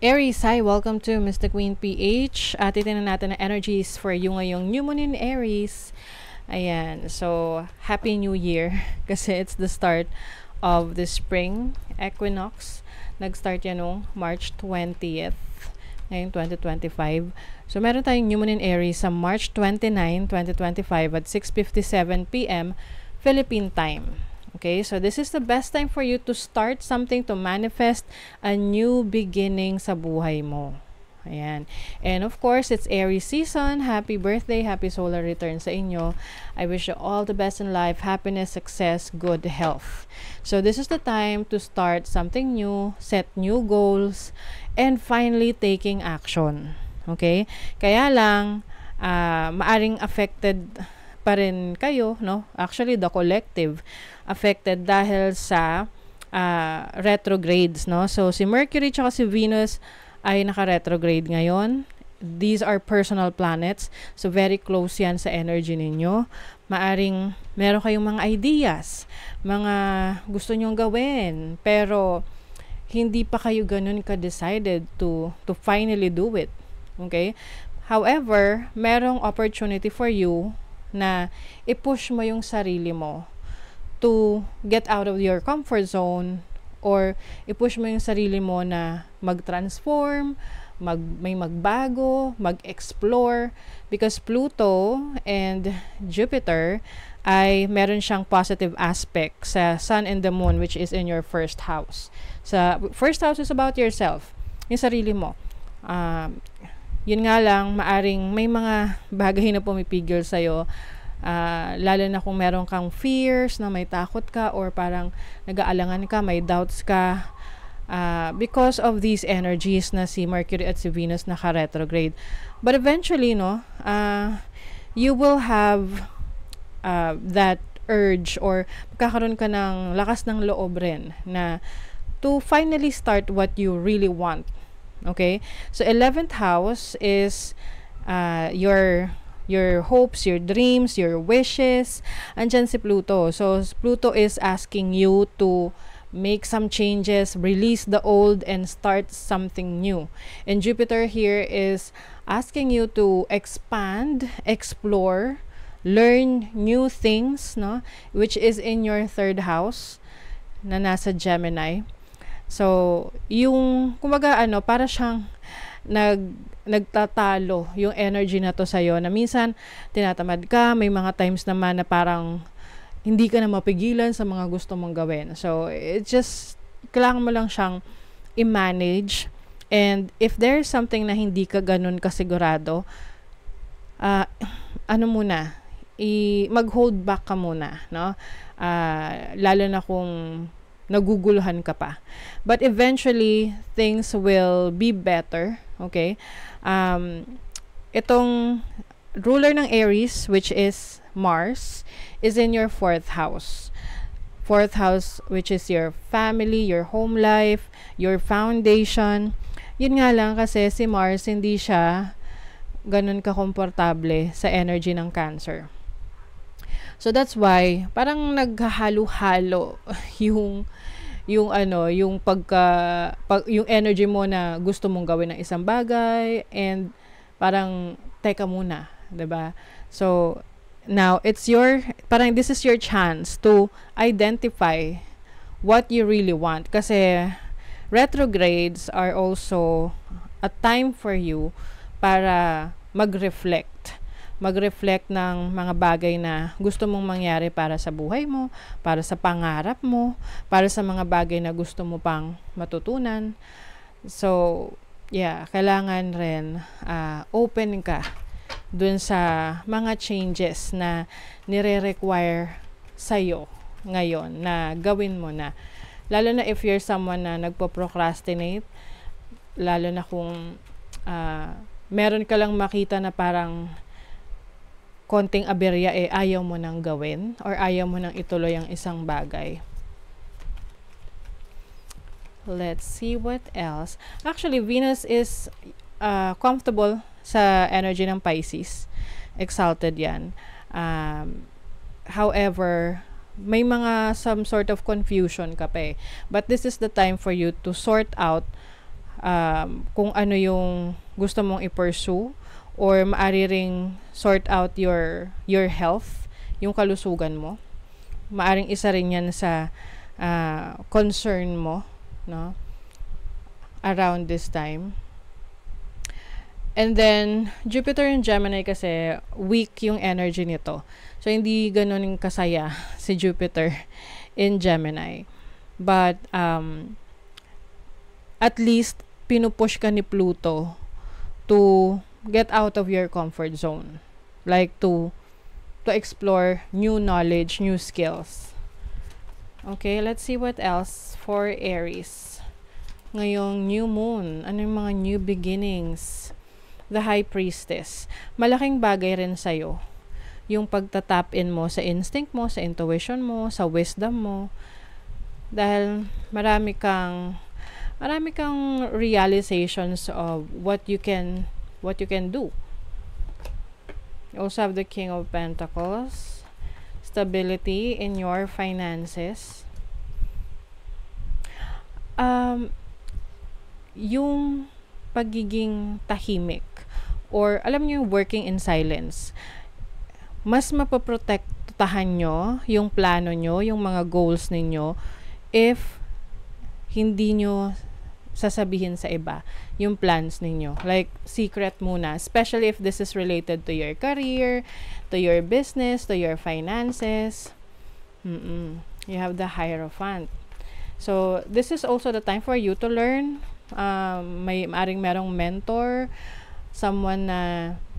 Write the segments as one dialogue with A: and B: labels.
A: Aries, hi! Welcome to Mr. Queen PH. Titignan natin ang energies for you ngayong new moon in Aries. Ayan, so Happy New Year kasi it's the start of the spring equinox. Nag-start yan noong March 20th, ngayong 2025. So meron tayong new moon in Aries sa March 29, 2025 at 6:57 p.m. Philippine time. Okay, so this is the best time for you to start something, to manifest a new beginning sa buhay mo. Ayan. And of course, it's Aries season. Happy birthday, happy solar return sa inyo. I wish you all the best in life, happiness, success, good health. So this is the time to start something new, set new goals, and finally taking action. Okay? Kaya lang, maaring affected pa rin kayo, no? Actually, the collective affected dahil sa retrogrades, no? So, si Mercury tsaka si Venus ay naka-retrograde ngayon. These are personal planets. So, very close yan sa energy ninyo. Maaring meron kayong mga ideas, mga gusto nyong gawin, pero hindi pa kayo ganun ka-decided to finally do it. Okay? However, merong opportunity for you na i-push mo yung sarili mo to get out of your comfort zone, or i-push mo yung sarili mo na mag-transform, may magbago, mag-explore, because Pluto and Jupiter ay meron siyang positive aspect sa Sun and the Moon, which is in your first house. Sa first house is about yourself, yung sarili mo. Yun nga lang, maaring may mga bagay na pumipigil sa'yo, lalo na kung meron kang fears, na may takot ka, or parang nag-aalangan ka, may doubts ka, because of these energies na si Mercury at si Venus naka-retrograde. But eventually, no, you will have that urge, or magkakaroon ka ng lakas ng loob rin na to finally start what you really want. Okay? So 11th house is your hopes, your dreams, your wishes. Andyan si Pluto. So Pluto is asking you to make some changes, release the old, and start something new. And Jupiter here is asking you to expand, explore, learn new things, no? Which is in your third house na nasa Gemini. So, yung, kumbaga para siyang nagtatalo yung energy na to sa'yo, na minsan, tinatamad ka, may mga times naman na parang hindi ka na mapigilan sa mga gusto mong gawin. So, it just, kailangan mo lang siyang i-manage, and if there's something na hindi ka ganun kasigurado, mag-hold back ka muna, no? Lalo na kung naguguluhan ka pa. But eventually, things will be better. Okay? Itong ruler ng Aries, which is Mars, is in your fourth house. Fourth house, which is your family, your home life, your foundation. Yun nga lang kasi si Mars, hindi siya ganun ka-komportable sa energy ng Cancer. So that's why parang naghahalo-halo yung yung yung energy mo na gusto mong gawin ng isang bagay, and parang teka muna, 'di ba? So now this is your chance to identify what you really want, kasi retrogrades are also a time for you para mag-reflect ng mga bagay na gusto mong mangyari para sa buhay mo, para sa pangarap mo, para sa mga bagay na gusto mo pang matutunan. So, yeah, kailangan rin open ka dun sa mga changes na nire-require sa'yo ngayon na gawin mo na. Lalo na if you're someone na nagpo-procrastinate, lalo na kung meron ka lang makita na parang konting aberya, ayaw mo nang gawin, or ayaw mo nang ituloy ang isang bagay. Let's see what else. Actually, Venus is comfortable sa energy ng Pisces. Exalted yan. However, may some sort of confusion ka pa eh. But this is the time for you to sort out kung ano yung gusto mong i-pursue, or maari ring sort out your health, yung kalusugan mo. Maaring isa rin yan sa concern mo, no, around this time. And then, Jupiter and Gemini kasi, weak yung energy nito. So, hindi ganun kasaya si Jupiter in Gemini. But, at least, pinupush ka ni Pluto to get out of your comfort zone. Like, to explore new knowledge, new skills. Okay, let's see what else for Aries. Ngayong new moon, ano yung mga new beginnings? The High Priestess. Malaking bagay rin sa'yo yung pagtatap in mo sa instinct mo, sa intuition mo, sa wisdom mo. Dahil marami kang realizations of what you can do. You also have the King of Pentacles. Stability in your finances. Yung pagiging tahimik, or alam niyo yung working in silence, mas mapoprotektahan nyo yung plano nyo, yung mga goals ninyo, if hindi nyo sasabihin sa iba yung plans ninyo. Like, secret muna. Especially if this is related to your career, to your business, to your finances. You have the Hierophant. So, this is also the time for you to learn. Merong mentor, someone na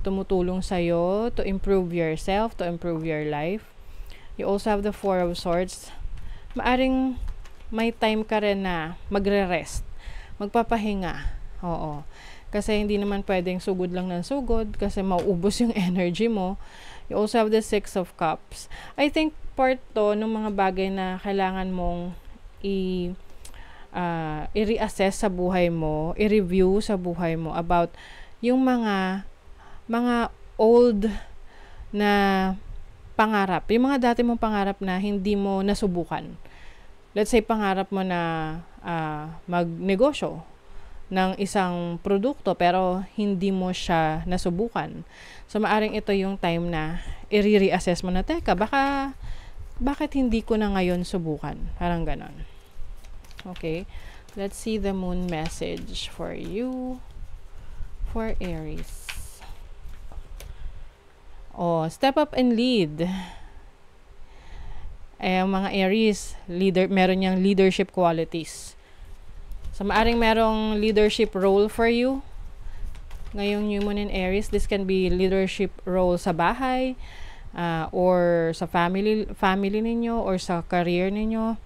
A: tumutulong sa'yo to improve yourself, to improve your life. You also have the Four of Swords. Maaring may time ka rin na magre-rest, magpapahinga. Oo. Kasi hindi naman pwedeng sugod lang ng sugod kasi mauubos yung energy mo. You also have the Six of Cups. I think part to ng mga bagay na kailangan mong i-reassess sa buhay mo, i-review sa buhay mo about yung mga old na pangarap, yung mga dati mong pangarap na hindi mo nasubukan. Let's say, pangarap mo na magnegosyo ng isang produkto pero hindi mo siya nasubukan. So, maaring ito yung time na i-reassess mo na, teka, bakit hindi ko na ngayon subukan? Parang ganon. Okay, let's see the moon message for you, for Aries. Step up and lead. Mga Aries, meron niyang leadership qualities. So, maaring merong leadership role for you ngayong new moon in Aries. This can be leadership role sa bahay, or sa family ninyo, or sa career ninyo.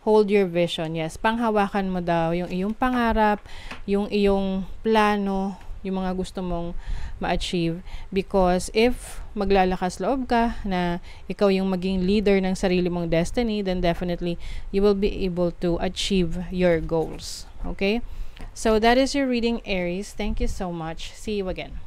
A: Hold your vision. Yes, panghawakan mo daw yung iyong pangarap, yung iyong plano, yung mga gusto mong ma-achieve. Because if maglalakas loob ka na ikaw yung maging leader ng sarili mong destiny, then definitely you will be able to achieve your goals. Okay? So that is your reading, Aries. Thank you so much. See you again.